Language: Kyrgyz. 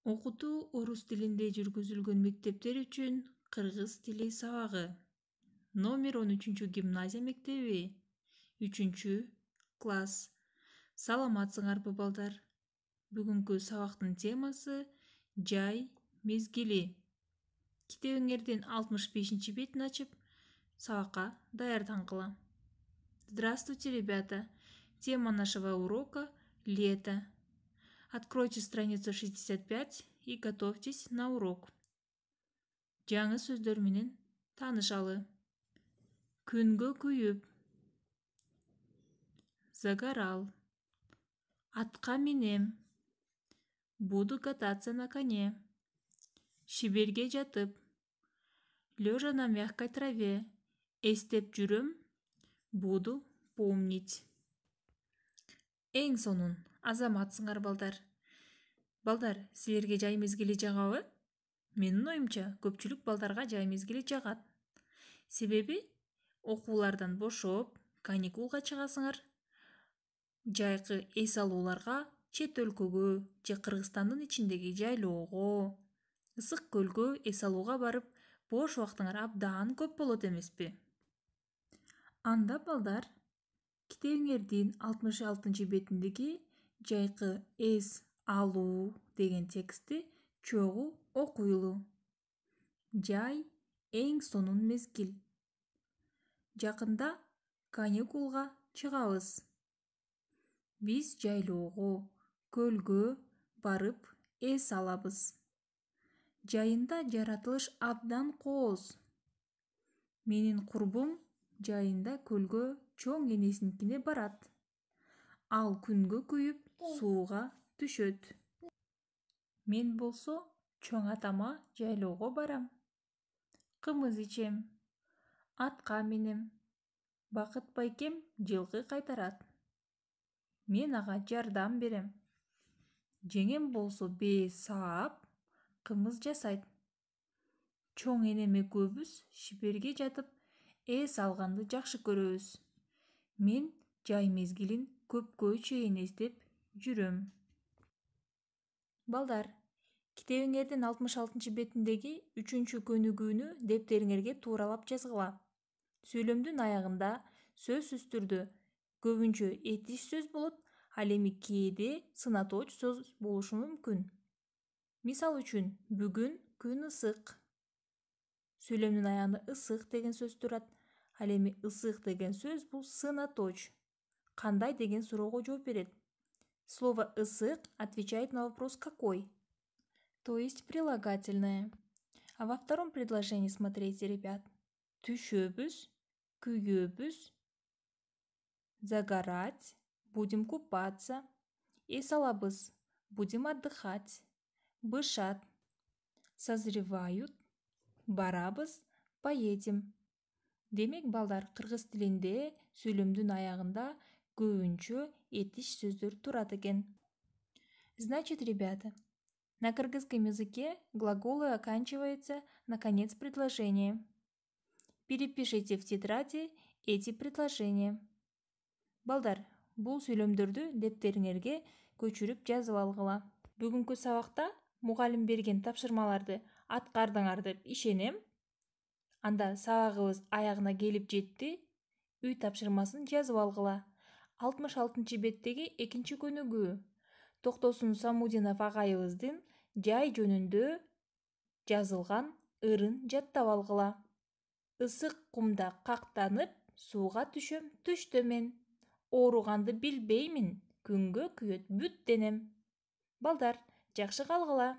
Окутуу орус тилинде жүргүзүлгөн мектептер үчүн кыргыз тили сабагы. Номер 13 гимназия мектеби. 3-класс. Саламатсыңарбы балдар? Бүгүнкү сабактын темасы жай мезгили. Китебиңердин 65 бетин ачып, сабакка даярдангыла. Здравствуйте, ребята! Тема нашего урока – лето. Откройте страницу 65 и готовьтесь на урок. Жаңы сөздөр менен таанышалы. Күнгө күйүп. Загорал. Атка минем. Буду кататься на коне. Шиберге жатып. Лежа на мягкой траве. Эстеп жүрөм. Буду помнить. Эң сонун азаматсыңар балдар. Балдар, силерге жай мезгили жагабы? Менин оюмча, көпчүлүк балдарга жай мезгили жагат. Себеби окуулардан бошоп, каникулга чыгасыңар. Жайкы эс алууларга чет өлкөгө же Кыргызстандын ичиндеги жайлоого, ысык көлгө эс алууга барып, бош убактыңар абдан көп болот эмеспи? Анда балдар, китебиңердин 66 бетиндеги жайкы эс алуу деген текстти чогуу окуйлу. Жай эң сонун мезгил. Жакында каникулга чыгабыз. Биз жайлоого, көлгө барып эс алабыз. Жайында жаратылыш абдан кооз. Менин курбум жайында көлгө чоң энесиникине барат. Ал күнгө күйүп сууга түшөт. Мен болсо чоң атама жайлоого барам. Кымыз ичем, атка минем. Бакыт байкем жылкы кайтарат. Мен ага жардам берем. Жеңем болсо бээ саап, кымыз жасайт. Чоң энем экөөбүз шиберге жатып, эс алганды жакшы көрөбүз. Мен жай мезгилин көпкө чейин эстеп жүрөм. Балдар, китебиңердин 66 бетиндеги 3-көнүгүүнү дептериңерге тууралап жазгыла. Сүйлөмдүн аягында сөзсүз түрдө көбүнчө этиш сөз болот, ал эми кээде сынатооч сөз болушу мүмкүн. Мисал үчүн, бүгүн күн ысык. Сүйлөмдүн аягында ысык деген сөз турат. Ал эми ысык деген сөз бул сынатооч. Кандай деген суроого жооп берет. Слово «ысык» отвечает на вопрос «какой?», то есть прилагательное. А во втором предложении смотрите, ребят. Түшөбүз, күйөбүз, загорать, будем купаться, эс алабыз, будем отдыхать, бышат, созревают, барабыз, поедем. Демек, балдар, кыргыз тилинде сүйлөмдүн аягында көбүнчө этиш сөздөр турат экен. Значит, ребята, на кыргызском языке глаголы оканчиваются на конец предложения. Перепишите в тетради эти предложения. Балдар, бул сүйлөмдөрдү дептериңерге көчүрүп жазып алгыла. Бүгүнкү сабакта мугалим берген тапшырмаларды аткардыңар деп ишенем. Анда сабагыбыз аягына келип жетти. Үй тапшырмасын жазып алгыла. 66 беттеги 2-көнүгүү. Токтосун Самудинов агайыбыздын жай жөнүндө жазылган ырын жаттап алгыла. Ысык кумда кактанып, сууга түшөм түштөмен. Ооруганды билбеймин, күнгө күйөт бүт денем. Балдар, жакшы калгыла.